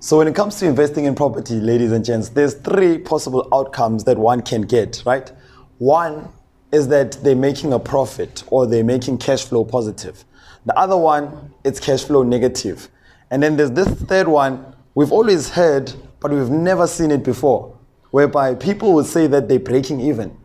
So when it comes to investing in property, ladies and gents, there's three possible outcomes that one can get, right? One is that they're making a profit or they're making cash flow positive. The other one, it's cash flow negative. And then there's this third one, we've always heard, but we've never seen it before, whereby people would say that they're breaking even.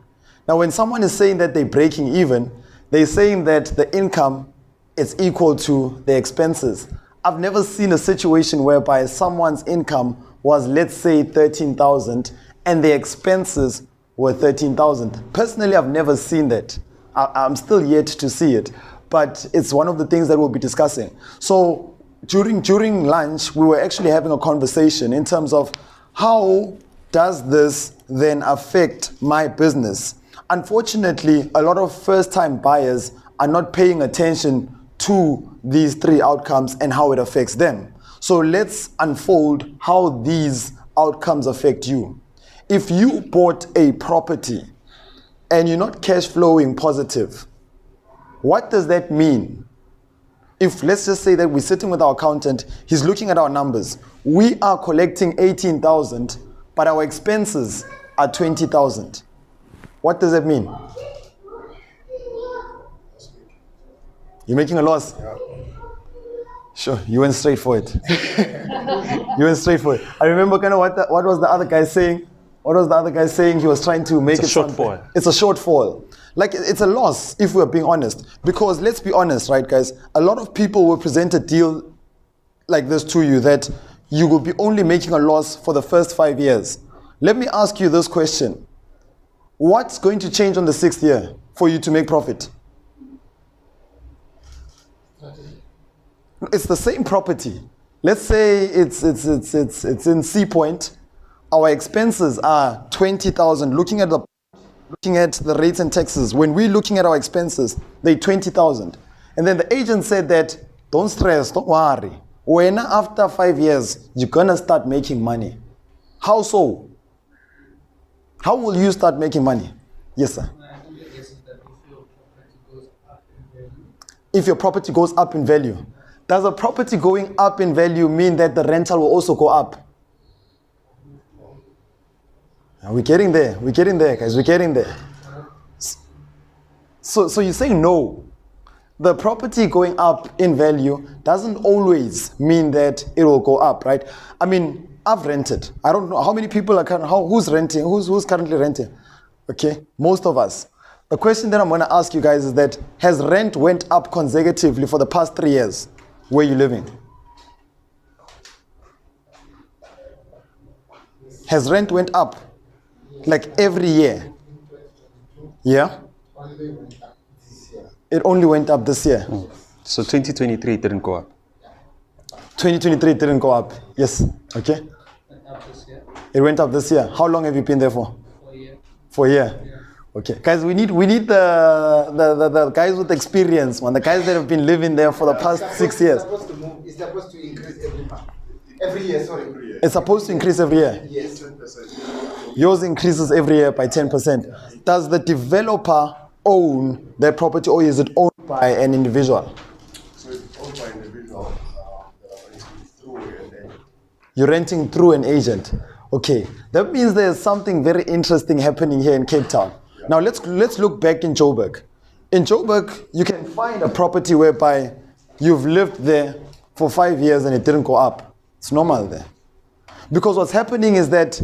Now, when someone is saying that they're breaking even, they're saying that the income is equal to the expenses. I've never seen a situation whereby someone's income was, let's say, 13,000 and the expenses were 13,000. Personally, I've never seen that. I'm still yet to see it, but it's one of the things that we'll be discussing. So during lunch, we were actually having a conversation in terms of how does this then affect my business? Unfortunately, a lot of first-time buyers are not paying attention to these three outcomes and how it affects them. So let's unfold how these outcomes affect you. If you bought a property and you're not cash flowing positive, what does that mean? If let's just say that we're sitting with our accountant, he's looking at our numbers. We are collecting 18,000, but our expenses are 20,000. What does that mean? You're making a loss? Yeah. Sure, you went straight for it. You went straight for it. I remember kind of what was the other guy saying? What was the other guy saying? He was trying to make it shortfall. It's a shortfall. Like, it's a loss, if we're being honest. Because let's be honest, right, guys? A lot of people will present a deal like this to you, that you will be only making a loss for the first 5 years. Let me ask you this question. What's going to change on the 6th year for you to make profit? It's the same property. Let's say it's in Sea Point. Our expenses are 20,000. Looking at the rates and taxes, when we're looking at our expenses, they're 20,000. And then the agent said that, don't stress, don't worry. When after 5 years, you're gonna start making money. How so? How will you start making money? Yes, sir. If your property goes up in value. Does a property going up in value mean that the rental will also go up? We're getting there. We're getting there, guys. We're getting there. So you're saying no. The property going up in value doesn't always mean that it will go up, right? I mean, I've rented. I don't know how many people are who's renting, who's currently renting. Okay, most of us. The question that I'm going to ask you guys is that, has rent went up consecutively for the past 3 years where you're living? Has rent went up like every year? Yeah? It only went up this year. So 2023 didn't go up. 2023 didn't go up. Yes. Okay. It went up this year. How long have you been there for? 4 years. 4 years. Okay, guys, we need the guys with experience, man. The guys that have been living there for the past 6 years. It's supposed to increase every month. Every year, sorry. Every year. It's supposed to increase every year. Yes, 10%. Yours increases every year by 10%. Does the developer own that property, or is it owned by an individual? So it's owned by individual. Through an agent. You're renting through an agent. Okay, that means there's something very interesting happening here in Cape Town. Now let's look back in Joburg. In Joburg, you can find a property whereby you've lived there for 5 years and it didn't go up. It's normal there. Because what's happening is that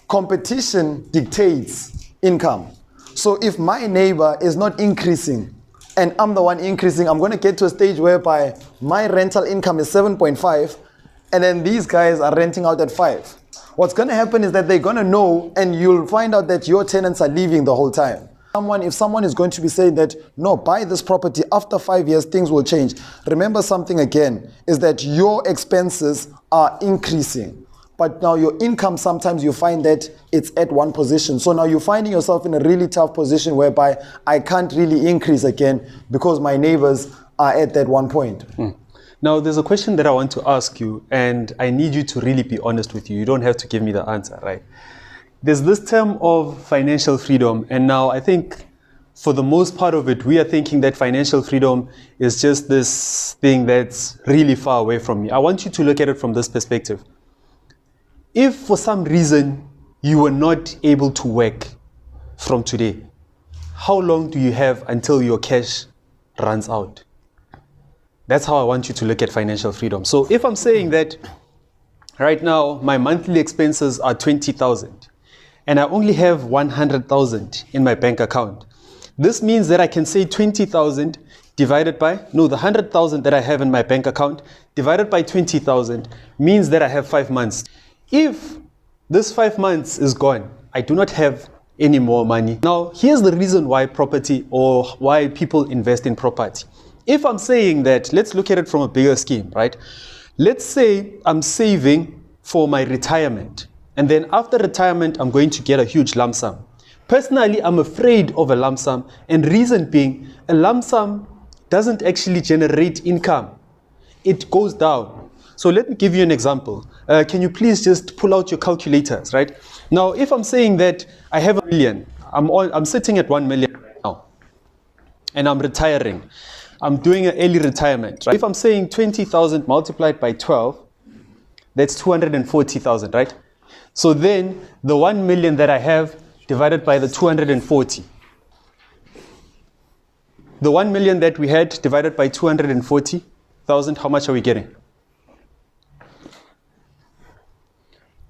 competition dictates income. So if my neighbor is not increasing and I'm the one increasing, I'm going to get to a stage whereby my rental income is 7.5 and then these guys are renting out at 5. What's going to happen is that they're going to know, and you'll find out that your tenants are leaving the whole time. If someone is going to be saying that, no, buy this property, after 5 years, things will change. Remember something again, is that your expenses are increasing. But now your income, sometimes you find that it's at one position. So now you're finding yourself in a really tough position whereby I can't really increase again because my neighbors are at that one point. Now, there's a question that I want to ask you, and I need you to really be honest with you. You don't have to give me the answer, right? There's this term of financial freedom, and now I think for the most part of it, we are thinking that financial freedom is just this thing that's really far away from me. I want you to look at it from this perspective. if for some reason you were not able to work from today, how long do you have until your cash runs out? That's how I want you to look at financial freedom. So if I'm saying that right now my monthly expenses are 20,000 and I only have 100,000 in my bank account, this means that I can say 20,000 divided by, the 100,000 that I have in my bank account divided by 20,000 means that I have 5 months. If this 5 months is gone, I do not have any more money. Now, here's the reason why property or why people invest in property. If I'm saying that, let's look at it from a bigger scheme, right? Let's say I'm saving for my retirement, and then after retirement, I'm going to get a huge lump sum. Personally, I'm afraid of a lump sum, and reason being, a lump sum doesn't actually generate income. It goes down. So let me give you an example. Can you please just pull out your calculators, right? Now, if I'm saying that I have $1 million, I'm sitting at 1 million right now, and I'm retiring. I'm doing an early retirement, right? If I'm saying 20,000 multiplied by 12, that's 240,000, right? So then the 1 million that I have divided by the 240. The 1 million that we had divided by 240,000, how much are we getting?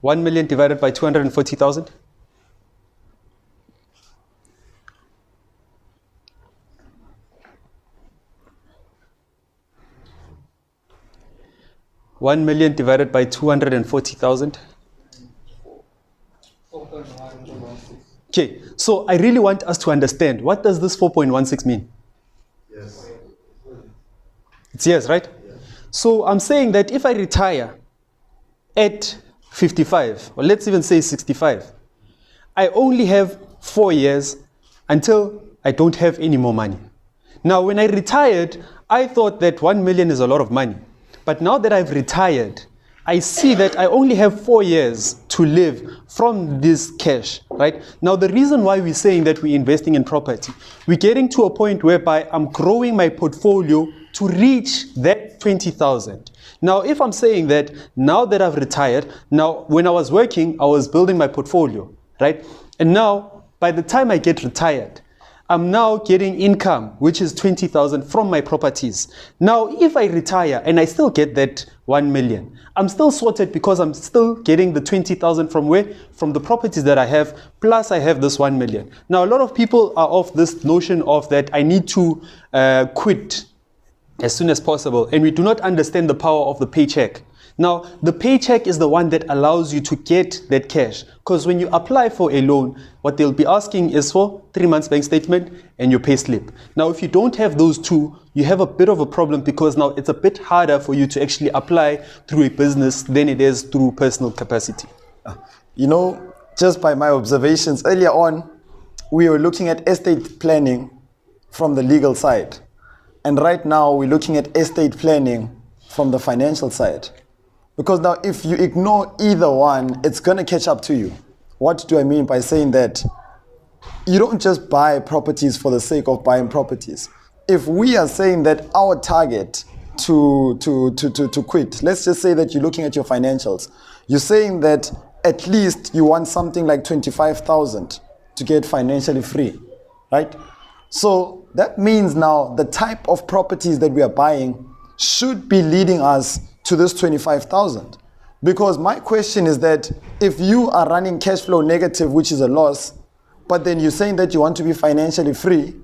1 million divided by 240,000? $1 million divided by 240,000. Okay, so I really want us to understand, what does this 4.16 mean? Yes. It's yes, right? Yes. So I'm saying that if I retire at 55, or let's even say 65, I only have 4 years until I don't have any more money. Now, when I retired, I thought that 1 million is a lot of money. But now that I've retired, I see that I only have 4 years to live from this cash, right? Now, the reason why we're saying that we're investing in property, we're getting to a point whereby I'm growing my portfolio to reach that 20,000. Now, if I'm saying that now that I've retired, now when I was working, I was building my portfolio, right? And now, by the time I get retired, I'm now getting income, which is 20,000 from my properties. Now, if I retire and I still get that 1 million, I'm still sorted because I'm still getting the 20,000 from where? From the properties that I have, plus I have this 1 million. Now, a lot of people are of this notion of that I need to quit as soon as possible, and we do not understand the power of the paycheck. Now, the paycheck is the one that allows you to get that cash. Because when you apply for a loan, what they'll be asking is for 3 months bank statement and your pay slip. Now, if you don't have those two, you have a bit of a problem because now it's a bit harder for you to actually apply through a business than it is through personal capacity. You know, just by my observations earlier on, we were looking at estate planning from the legal side. And right now we're looking at estate planning from the financial side. Because now if you ignore either one, it's going to catch up to you. What do I mean by saying that? You don't just buy properties for the sake of buying properties. If we are saying that our target to quit, let's just say that you're looking at your financials. You're saying that at least you want something like 25,000 to get financially free, right? So that means now the type of properties that we are buying should be leading us to this 25,000. Because my question is that if you are running cash flow negative, which is a loss, but then you're saying that you want to be financially free,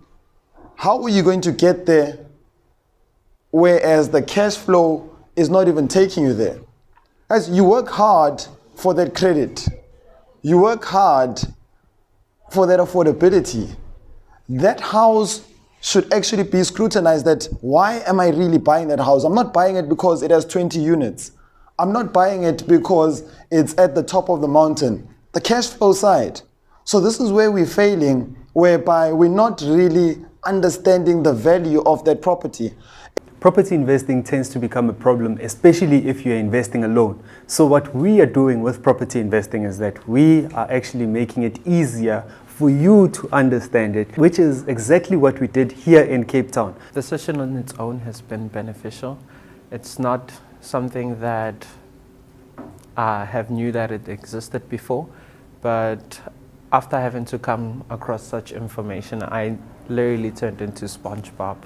how are you going to get there whereas the cash flow is not even taking you there? As you work hard for that credit, you work hard for that affordability. That house should actually be scrutinized that why am I really buying that house? I'm not buying it because it has 20 units. I'm not buying it because it's at the top of the mountain. The cash flow side. So this is where we're failing, whereby we're not really understanding the value of that property. Property investing tends to become a problem, especially if you're investing alone. So what we are doing with property investing is that we are actually making it easier for you to understand it, which is exactly what we did here in Cape Town. The session on its own has been beneficial. It's not something that I have knew that it existed before, but after having to come across such information, I literally turned into SpongeBob.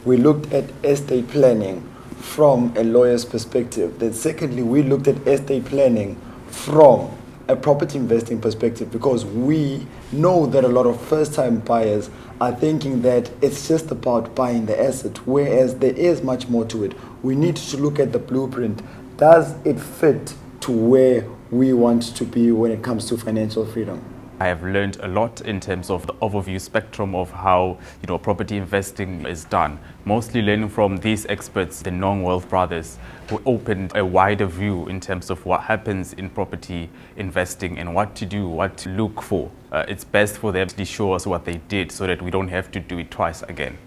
We looked at estate planning from a lawyer's perspective. Then secondly, we looked at estate planning from a property investing perspective, because we know that a lot of first-time buyers are thinking that it's just about buying the asset, whereas there is much more to it. We need to look at the blueprint. Does it fit to where we want to be when it comes to financial freedom? I have learned a lot in terms of the overview spectrum of how property investing is done. Mostly learning from these experts, the Nong Wealth brothers, who opened a wider view in terms of what happens in property investing and what to do, what to look for. It's best for them to show us what they did so that we don't have to do it twice again.